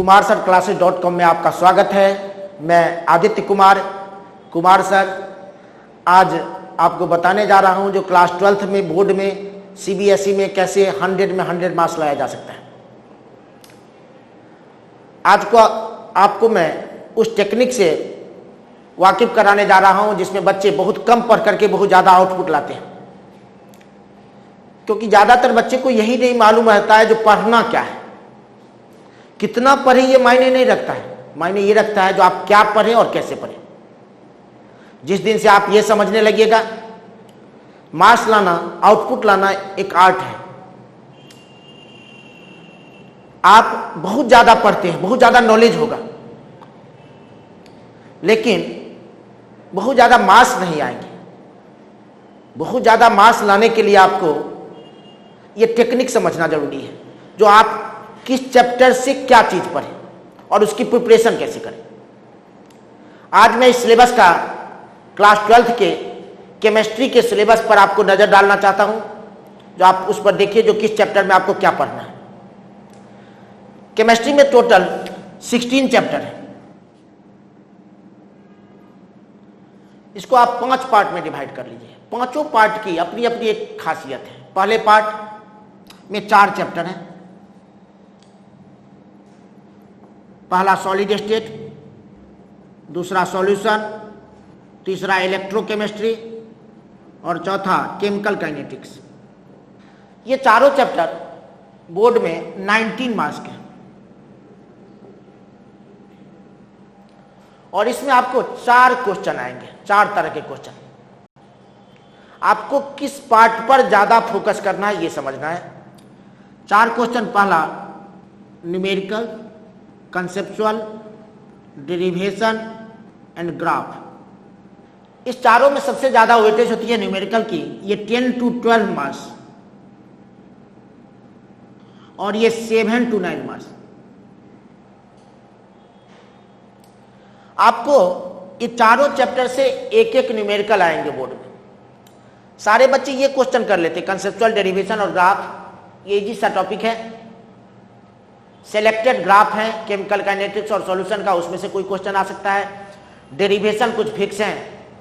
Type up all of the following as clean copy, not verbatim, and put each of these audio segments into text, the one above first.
kumarsarclasses.com में आपका स्वागत है। मैं आदित्य कुमार सर आज आपको बताने जा रहा हूं जो क्लास 12th में बोर्ड में सीबीएसई में कैसे 100 में 100 मार्क्स लाया जा सकता है। आज को आपको मैं उस टेक्निक से वाकिफ कराने जा रहा हूं जिसमें बच्चे बहुत कम पढ़ करके बहुत ज़्यादा आउटपुट लाते हैं, क्योंकि ज़्यादातर बच्चे को यही नहीं मालूम रहता है जो पढ़ना क्या है। कितना पढ़े ये मायने नहीं रखता है, मायने ये रखता है जो आप क्या पढ़ें और कैसे पढ़ें। जिस दिन से आप ये समझने लगिएगा मार्क्स लाना, आउटपुट लाना एक आर्ट है। आप बहुत ज़्यादा पढ़ते हैं, बहुत ज़्यादा नॉलेज होगा, लेकिन बहुत ज़्यादा मार्क्स नहीं आएंगे। बहुत ज़्यादा मार्क्स लाने के लिए आपको ये टेक्निक समझना जरूरी है, जो आप किस चैप्टर से क्या चीज़ पढ़ें और उसकी प्रिपरेशन कैसे करें। आज मैं इस सिलेबस का क्लास 12th के केमिस्ट्री के सिलेबस पर आपको नज़र डालना चाहता हूं, जो आप उस पर देखिए जो किस चैप्टर में आपको क्या पढ़ना है। केमिस्ट्री में टोटल 16 चैप्टर है। इसको आप 5 पार्ट में डिवाइड कर लीजिए। पांचों पार्ट की अपनी अपनी एक खासियत है। पहले पार्ट में 4 चैप्टर हैं। पहला सॉलिड स्टेट, दूसरा सॉल्यूशन, तीसरा इलेक्ट्रोकेमिस्ट्री और चौथा केमिकल काइनेटिक्स। ये चारों चैप्टर बोर्ड में 19 मार्क्स के हैं और इसमें आपको 4 क्वेश्चन आएंगे, 4 तरह के क्वेश्चन। आपको किस पार्ट पर ज्यादा फोकस करना है ये समझना है। 4 क्वेश्चन। पहला numerical, conceptual, derivation and graph. इस चारों में सबसे ज्यादा वेटेज होती है न्यूमेरिकल की। ये 10 to 12 मार्क्स और ये 7 to 9 मार्क्स। आपको ये चारों चैप्टर से एक एक न्यूमेरिकल आएंगे बोर्ड में। सारे बच्चे ये क्वेश्चन कर लेते, कंसेप्चुअल, डेरिवेशन और ग्राफ। ये इजी सा टॉपिक है। सेलेक्टेड ग्राफ है केमिकल काइनेटिक्स और सॉल्यूशन का, उसमें से कोई क्वेश्चन आ सकता है। डेरिवेशन कुछ फिक्स हैं,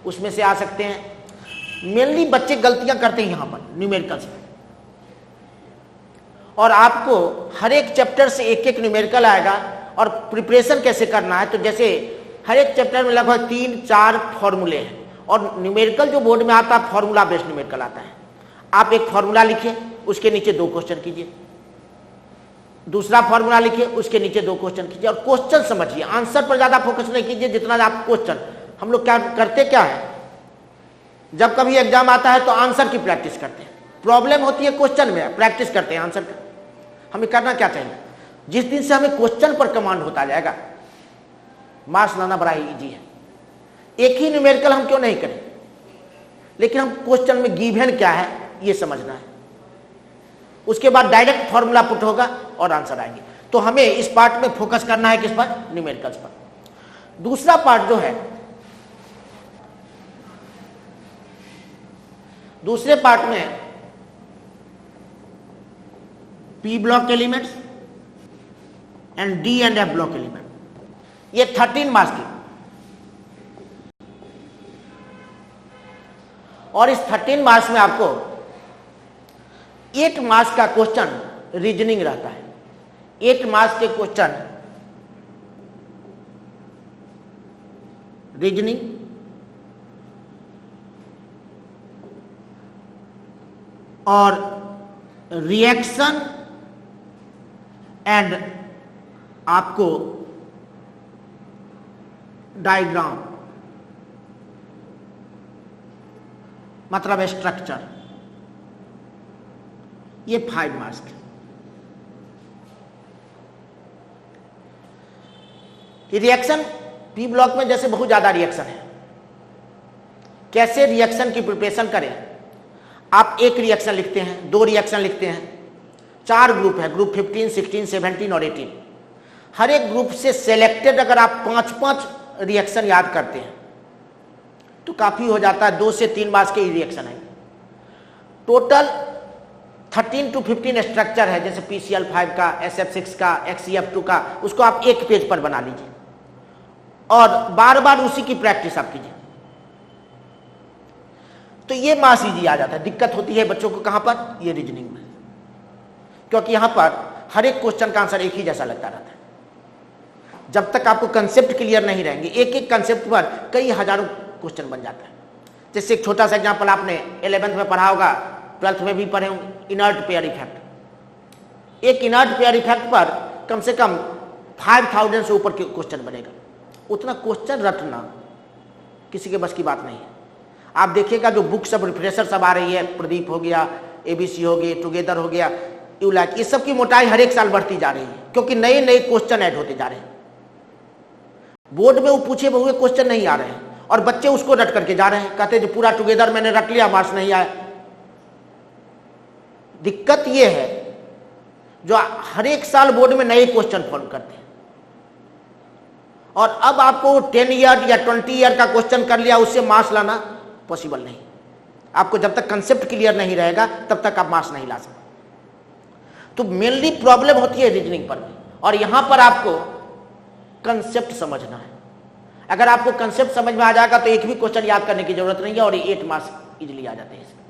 उसमें से आ सकते हैं। मेनली बच्चे गलतियां करते हैं यहां पर न्यूमेरिकल्स में, और आपको हर एक चैप्टर से एक एक न्यूमेरिकल आएगा। और प्रिपरेशन कैसे करना है, तो जैसे हर एक चैप्टर में लगभग 3-4 फॉर्मूले हैं, और न्यूमेरिकल जो बोर्ड में आता है फॉर्मूला बेस्ड न्यूमेरिकल आता है। आप एक फॉर्मूला लिखिए, उसके नीचे 2 क्वेश्चन कीजिए। दूसरा फॉर्मूला लिखिए, उसके नीचे 2 क्वेश्चन कीजिए। और क्वेश्चन समझिए, आंसर पर ज्यादा फोकस नहीं कीजिए जितना आप क्वेश्चन। हम लोग क्या करते क्या है, जब कभी एग्जाम आता है तो आंसर की प्रैक्टिस करते हैं। प्रॉब्लम होती है क्वेश्चन में, प्रैक्टिस करते हैं आंसर का। हमें करना क्या चाहिए, जिस दिन से हमें क्वेश्चन पर कमांड होता जाएगा मार्क्स लाना बड़ा इजी है। एक ही न्यूमेरिकल हम क्यों नहीं करें, लेकिन हम क्वेश्चन में गिवन क्या है ये समझना है। उसके बाद डायरेक्ट फॉर्मूला पुट होगा और आंसर आएंगे। तो हमें इस पार्ट में फोकस करना है, किस पर, न्यूमेरिकल्स पर। दूसरा पार्ट जो है, दूसरे पार्ट में P block elements and D and F block element. ये 13 मार्क्स की, और इस 13 मार्क्स में आपको 8 मार्क्स का क्वेश्चन रीजनिंग रहता है। 8 मार्क्स के क्वेश्चन रीजनिंग, और रिएक्शन एंड आपको डायग्राम, मतलब स्ट्रक्चर। ये 5 मार्क्स के। रिएक्शन पी ब्लॉक में जैसे बहुत ज्यादा रिएक्शन है, कैसे रिएक्शन की प्रिपरेशन करें। आप एक रिएक्शन लिखते हैं, 2 रिएक्शन लिखते हैं, 4 ग्रुप है, ग्रुप 15, 16, 17 और 18। हर एक ग्रुप से सिलेक्टेड अगर आप 5-5 रिएक्शन याद करते हैं तो काफी हो जाता है। 2 से 3 मार्क्स के रिएक्शन है। टोटल 13 to 15 स्ट्रक्चर है, जैसे PCl5 का, SF6 का, XCF2 का, उसको आप एक पेज पर बना लीजिए और बार बार उसी की प्रैक्टिस आप कीजिए, तो ये मास इजी आ जाता है। दिक्कत होती है बच्चों को कहां पर? ये रीजनिंग में, क्योंकि यहां पर हर एक क्वेश्चन का आंसर एक ही जैसा लगता रहता है। जब तक आपको कंसेप्ट क्लियर नहीं रहेंगे, एक एक कंसेप्ट पर कई हजारों क्वेश्चन बन जाता है। जैसे एक छोटा सा एग्जांपल आपने 11th में पढ़ा होगा, 12th में भी पढ़े होंगे, इनर्ट पेयर इफेक्ट। एक इनर्ट पेयर इफेक्ट पर कम से कम 5000 से ऊपर के क्वेश्चन बनेगा। उतना क्वेश्चन रटना किसी के बस की बात नहीं है। आप देखिएगा जो बुक सब रिफ्रेशर सब आ रही है, प्रदीप हो गया, ABC हो गई, टुगेदर हो गया, यूलैक, ये सब की मोटाई हर एक साल बढ़ती जा रही है, क्योंकि नए नए क्वेश्चन ऐड होते जा रहे हैं। बोर्ड में वो पूछे हुए क्वेश्चन नहीं आ रहे हैं और बच्चे उसको रट करके जा रहे हैं, कहते जो पूरा टुगेदर मैंने रट लिया, मार्क्स नहीं आया। दिक्कत ये है जो हर एक साल बोर्ड में नए क्वेश्चन फॉलो करते हैं, और अब आपको 10 ईयर या 20 ईयर का क्वेश्चन कर लिया, उससे मार्क्स लाना पॉसिबल नहीं। आपको जब तक कंसेप्ट क्लियर नहीं रहेगा तब तक आप मार्क्स नहीं ला सकते। तो मेनली प्रॉब्लम होती है रीजनिंग पर भी, और यहां पर आपको कंसेप्ट समझना है। अगर आपको कंसेप्ट समझ में आ जाएगा तो एक भी क्वेश्चन याद करने की जरूरत नहीं है और 8 मार्क्स इजीली आ जाते हैं इसमें।